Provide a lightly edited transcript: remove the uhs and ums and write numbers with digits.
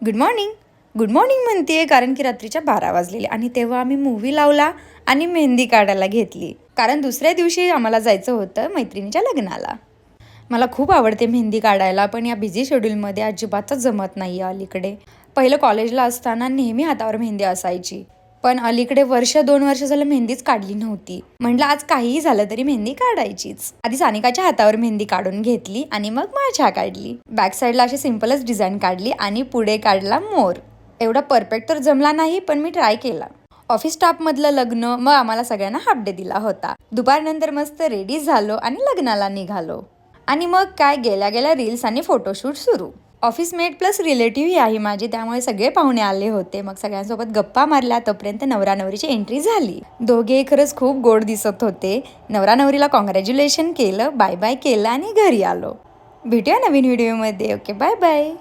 Good morning. Good morning म्हणते कारण की रात्रीच्या 12 वाजलेले आणि तेव्हा आम्ही मूवी लावला आणि मेहंदी काढायला घेतली, कारण दुसऱ्या दिवशी आम्हाला जायचं होतं मैत्रिणीच्या लग्नाला. मला खूप आवडते मेहंदी काढायला, पण या बिझी शेड्यूलमध्ये अजिबातच जमत नाही आहे अलीकडे. पहिलं कॉलेजला असताना नेहमी हातावर मेहंदी असायची, पण अलीकडे 1-2 वर्ष झालं मेहंदीच काढली नव्हती. म्हटलं आज काहीही झालं तरी मेहंदी काढायचीच. आधी सानिकाच्या हातावर मेहंदी काढून घेतली आणि मग माझ्या काढली. बॅक साईडला अशी सिंपलच डिझाईन काढली आणि पुढे काढला मोर. एवढा परफेक्ट तर जमला नाही, पण मी ट्राय केला. ऑफिस स्टाफमधलं लग्न, मग आम्हाला सगळ्यांना हाफ डे दिला होता. दुपारनंतर मस्त रेडी झालो आणि लग्नाला निघालो. आणि मग काय, गेल्या गेल्या रील्स आणि फोटोशूट सुरू. ऑफिसमेट प्लस रिलेटिव्ह ही आहे माझी, त्यामुळे सगळे पाहुणे आले होते. मग सगळ्यांसोबत गप्पा मारल्या, तोपर्यंत नवरा नवरीची एंट्री झाली. दोघे खरंच खूप गोड दिसत होते. नवरा नवरीला कॉंग्रॅच्युलेशन केलं, बाय बाय केलं आणि घरी आलो. भेटूया नवीन व्हिडिओमध्ये. Okay, bye bye.